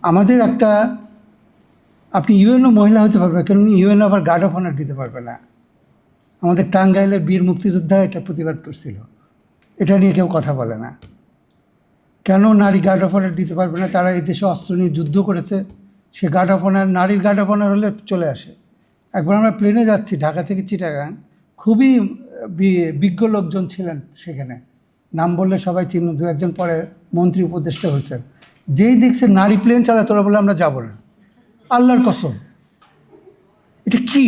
আমাদের একটা আপনি ইউএনও মহিলা হতে পারবে, কারণ ইউএনও আবার গার্ড অফ অনার দিতে পারবে না। আমাদের টাঙ্গাইলের বীর মুক্তিযোদ্ধা এটা প্রতিবাদ করছিল, এটা নিয়ে কেউ কথা বলে না। কেন নারী গার্ড অফ অনার দিতে পারবে না? তারা এই দেশে অস্ত্র নিয়ে যুদ্ধ করেছে, সে গার্ড অফ অনার, নারীর গার্ড অফ অনার হলে চলে আসে। একবার আমরা প্লেনে যাচ্ছি ঢাকা থেকে চিটাগাং, খুবই বিজ্ঞ লোকজন ছিলেন সেখানে, নাম বললে সবাই চিহ্ন, দু একজন পরে মন্ত্রী উপদেষ্টা হয়েছেন। যেই দেখছে নারী প্লেন চালায়, তোরা বলে আমরা যাব না, আল্লাহর কসম। এটা কি?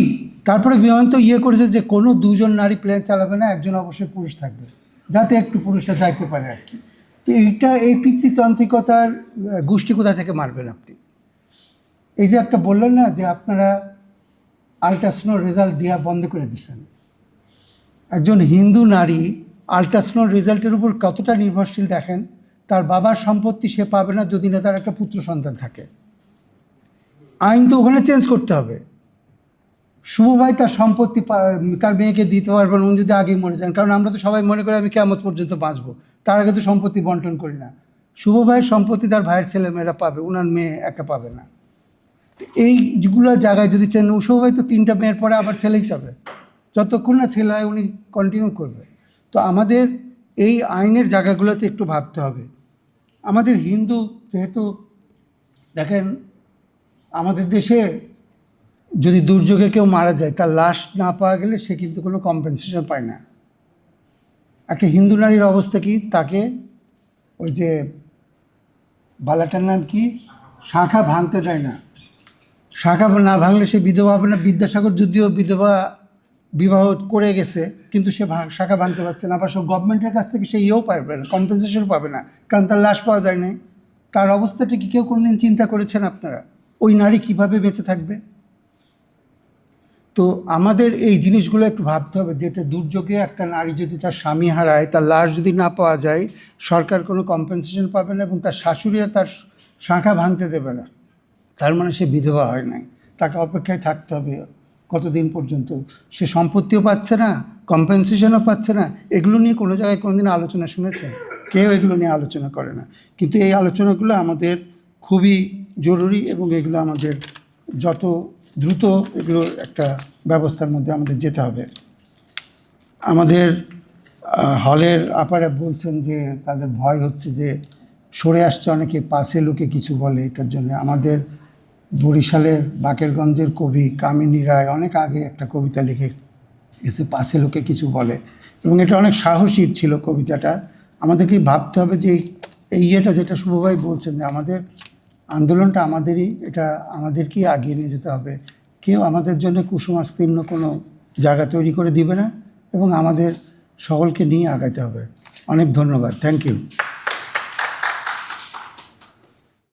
তারপরে বিমান তো করেছে যে কোনো দুজন নারী প্লেন চালাবে না, একজন অবশ্যই পুরুষ থাকবে, যাতে একটু পুরুষরা যাইতে পারে আর কি। তো এই পিতৃতান্ত্রিকতার গোষ্ঠী কোথা থেকে মারবেন আপনি? এই যে একটা বললেন না যে আপনারা আল্ট্রাসাউন্ড রেজাল্ট দেওয়া বন্ধ করে দিচ্ছেন, একজন হিন্দু নারী আল্ট্রাসাউন্ড রেজাল্টের উপর কতটা নির্ভরশীল দেখেন। তার বাবার সম্পত্তি সে পাবে না যদি না তার একটা পুত্র সন্তান থাকে। আইন তো ওখানে চেঞ্জ করতে হবে। শুভ ভাই তার সম্পত্তি তার মেয়েকে দিতে পারবেন উনি যদি আগেই মরে যান, কারণ আমরা তো সবাই মনে করি আমি কিয়ামত পর্যন্ত বাঁচবো, তার আগে তো সম্পত্তি বন্টন করি না। শুভ ভাইয়ের সম্পত্তি তার ভাইয়ের ছেলে মেয়েরা পাবে, ওনার মেয়ে একা পাবে না। এইগুলো জায়গায় যদি চেন, শুভ ভাই তো 3টা মেয়ের পরে আবার ছেলেই চাবে, যতক্ষণ না ছেলে হয় উনি কন্টিনিউ করবে। তো আমাদের এই আইনের জায়গাগুলোতে একটু ভাবতে হবে। আমাদের হিন্দু যেহেতু দেখেন, আমাদের দেশে যদি দুর্যোগে কেউ মারা যায়, তার লাশ না পাওয়া গেলে সে কিন্তু কোনো কম্পেনসেশন পায় না। একটা হিন্দু নারীর অবস্থা কি? তাকে ওই যে বালাটার নাম কি, শাঁখা ভাঙতে দেয় না। শাঁখা না ভাঙলে সে বিধবা হবে না। বিদ্যাসাগর যদিও বিবাহ করে গেছে, কিন্তু সে শাঁখা ভাঙতে পারছে না। আবার সব গভর্নমেন্টের কাছ থেকে সে পাবে না, কম্পেনসেশন পাবে না, কারণ তার লাশ পাওয়া যায় নাই। তার অবস্থাটা কি কেউ কোনোদিন চিন্তা করেছেন আপনারা? ওই নারী কিভাবে বেঁচে থাকবে? তো আমাদের এই জিনিসগুলো একটু ভাবতে হবে, যে এটা দুর্যোগে একটা নারী যদি তার স্বামী হারায়, তার লাশ যদি না পাওয়া যায়, সরকার কোনো কম্পেনসেশন পাবে না, এবং তার শাশুড়িরা তার শাঁখা ভাঙতে দেবে না। তার মানে সে বিধবা হয় নাই, তাকে অপেক্ষায় থাকতে হবে কতদিন পর্যন্ত? সে সম্পত্তিও পাচ্ছে না, কম্পেনসেশনও পাচ্ছে না। এগুলো নিয়ে কোনো জায়গায় কোনোদিন আলোচনা শুনেছেন? কেউ এগুলো নিয়ে আলোচনা করে না। কিন্তু এই আলোচনাগুলো আমাদের খুবই জরুরি, এবং এগুলো আমাদের যত দ্রুত এগুলোর একটা ব্যবস্থার মধ্যে আমাদের যেতে হবে। আমাদের হলের আপারা বলছেন যে তাদের ভয় হচ্ছে যে সরে আসছে অনেকে, পাশে লোকে কিছু বলে এটার জন্য। আমাদের বরিশালের বাকেরগঞ্জের কবি কামিনী রায় অনেক আগে একটা কবিতা লিখে গেছে, পাশে লোকে কিছু বলে, এবং এটা অনেক সাহসী ছিল কবিতাটা। আমাদেরকে ভাবতে হবে যে এই যেটা শুভভাই বলছেন, যে আমাদের আন্দোলনটা আমাদেরই, এটা আমাদেরকেই এগিয়ে নিয়ে যেতে হবে। কেউ আমাদের জন্য কুসুমাস্তীর্ণ কোনো জায়গা তৈরি করে দিবে না, এবং আমাদের সকলকে নিয়ে আগাতে হবে। অনেক ধন্যবাদ, থ্যাংক ইউ।